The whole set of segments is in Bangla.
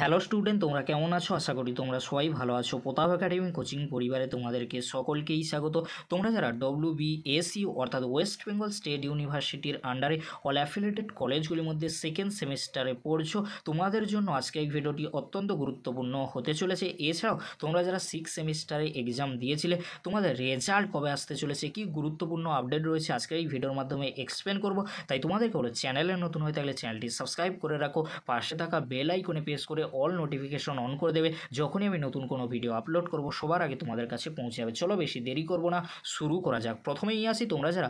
হ্যালো স্টুডেন্ট, তোমরা কেমন আছো? আশা করি তোমরা সবাই ভালো আছো। প্রতাপ একাডেমি কোচিং পরিবারে তোমাদেরকে সকলকেই স্বাগত। তোমরা যারা WBSU অর্থাৎ ওয়েস্ট বেঙ্গল স্টেট ইউনিভার্সিটির আন্ডারে অল অ্যাফিলিয়েটেড কলেজগুলির মধ্যে সেকেন্ড সেমিস্টারে পড়ছো, তোমাদের জন্য আজকে এই ভিডিওটি অত্যন্ত গুরুত্বপূর্ণ হতে চলেছে। এছাড়াও তোমরা যারা সিক্স সেমিস্টারে এক্সাম দিয়েছিলে, তোমাদের রেজাল্ট কবে আসতে চলেছে, কি গুরুত্বপূর্ণ আপডেট রয়েছে আজকের এই ভিডিওর মাধ্যমে এক্সপ্লেন করব। তাই তোমাদেরকে বলো, চ্যানেলে নতুন হয়ে থাকলে চ্যানেলটি সাবস্ক্রাইব করে রাখো, পাশে থাকা বেল আইকনে প্রেস করে অল নোটিফিকেশন অন করে দেবে। যখনই আমি নতুন কোনো ভিডিও আপলোড করব সবার আগে তোমাদের কাছে পৌঁছে যাবে। চলো বেশি দেরি করব না, শুরু করা যাক। প্রথমেই আসি, তোমরা যারা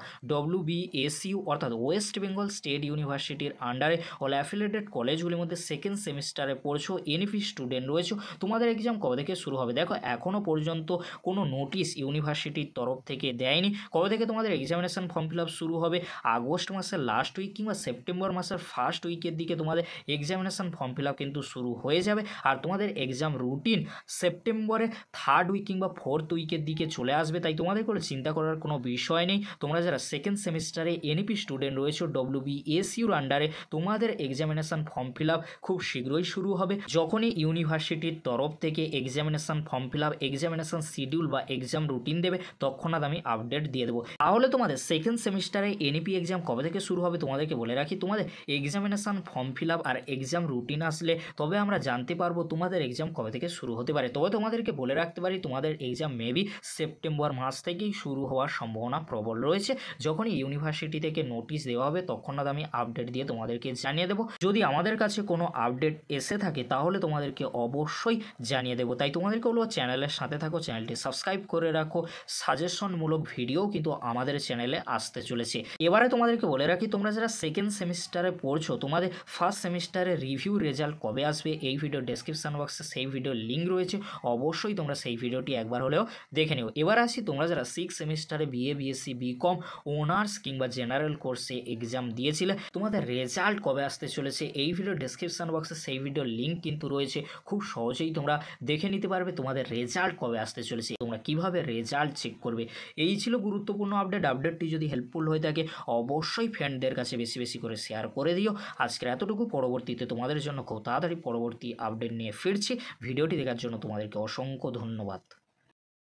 WBSU অর্থাৎ ওয়েস্ট বেঙ্গল স্টেট ইউনিভার্সিটির আন্ডারে অল অ্যাফিলিয়েটেড কলেজগুলির মধ্যে সেকেন্ড সেমিস্টারে পড়ছো, এনইপি স্টুডেন্ট রয়েছো, তোমাদের এক্সাম কবে থেকে শুরু হবে? দেখো, এখনও পর্যন্ত কোনো নোটিশ ইউনিভার্সিটির তরফ থেকে দেয়নি কবে থেকে তোমাদের এক্সামিনেশন ফর্ম ফিল আপ শুরু হবে। আগস্ট মাসের লাস্ট উইক কিংবা সেপ্টেম্বর মাসের ফার্স্ট উইকের দিকে তোমাদের এক্সামিনেশন ফর্ম ফিল আপ কিন্তু শুরু হয়ে যাবে। আর তোমাদের এক্সাম রুটিন সেপ্টেম্বরে থার্ড উইক কিংবা ফোর্থ উইকের দিকে চলে আসবে। তাই তোমাদের কোনো চিন্তা করার কোনো বিষয় নেই। তোমরা যারা সেকেন্ড সেমিস্টারে এনইপি স্টুডেন্ট রয়েছে WBSUর আন্ডারে, তোমাদের এক্সামিনেশন ফর্ম ফিল আপ খুব শীঘ্রই শুরু হবে। যখনই ইউনিভার্সিটির তরফ থেকে examination form fill up, examination schedule বা এক্সাম রুটিন দেবে, তৎক্ষণাৎ আমি আপডেট দিয়ে দেবো। তাহলে তোমাদের সেকেন্ড সেমিস্টারে এনইপি এক্সাম কবে থেকে শুরু হবে তোমাদেরকে বলে রাখি। তোমাদের এক্সামিনেশন ফর্ম ফিল আপ আর এক্সাম রুটিন আসলে তবে আমরা জানতে পারবো তোমাদের এক্সাম কবে থেকে শুরু হতে পারে। তবে তোমাদেরকে বলে রাখতে পারি, তোমাদের এক্সাম মেবি সেপ্টেম্বর মাস থেকেই শুরু হওয়ার সম্ভাবনা প্রবল রয়েছে। যখনই ইউনিভার্সিটি থেকে নোটিশ দেওয়া হবে তৎক্ষণাৎ আমি আপডেট দিয়ে তোমাদেরকে জানিয়ে দেবো। যদি আমাদের কাছে কোনো আপডেট এসে থাকে তাহলে তোমাদেরকে অবশ্যই জানিয়ে দেবো। তাই তোমাদেরকে বলবো, চ্যানেলের সাথে থাকো, চ্যানেলটি সাবস্ক্রাইব করে রাখো। সাজেশনমূলক ভিডিও কিন্তু আমাদের চ্যানেলে আসতে চলেছে। এবারে তোমাদেরকে বলে রাখি, তোমরা যারা সেকেন্ড সেমিস্টারে পড়ছো, তোমাদের ফার্স্ট সেমিস্টারের রিভিউ রেজাল্ট কবে আসবে এই ভিডিও ডেসক্রিপশন বক্সে সেই ভিডিওর লিঙ্ক রয়েছে, অবশ্যই তোমরা সেই ভিডিওটি একবার হলেও দেখে নিও। এবার আসি, তোমরা যারা সিক্স সেমিস্টারে BA BSc BCom অনার্স কিংবা জেনারেল কোর্সে এক্সাম দিয়েছিলে, তোমাদের রেজাল্ট কবে আসতে চলেছে এই ভিডিও ডেসক্রিপশন বক্সে সেই ভিডিওর লিঙ্ক কিন্তু রয়েছে। খুব সহজেই তোমরা দেখে নিতে পারবে তোমাদের রেজাল্ট কবে আসতে চলেছে, তোমরা কিভাবে রেজাল্ট চেক করবে। এই ছিল গুরুত্বপূর্ণ আপডেটটি যদি হেল্পফুল হয়ে থাকে অবশ্যই ফ্রেন্ডদের কাছে বেশি বেশি করে শেয়ার করে দিও। আজকের এতটুকু, পরবর্তীতে তোমাদের জন্য খুব তাড়াতাড়ি পরবর্তী আপডেট নিয়ে ফিরছি। ভিডিওটি দেখার জন্য তোমাদেরকে অসংখ্য ধন্যবাদ।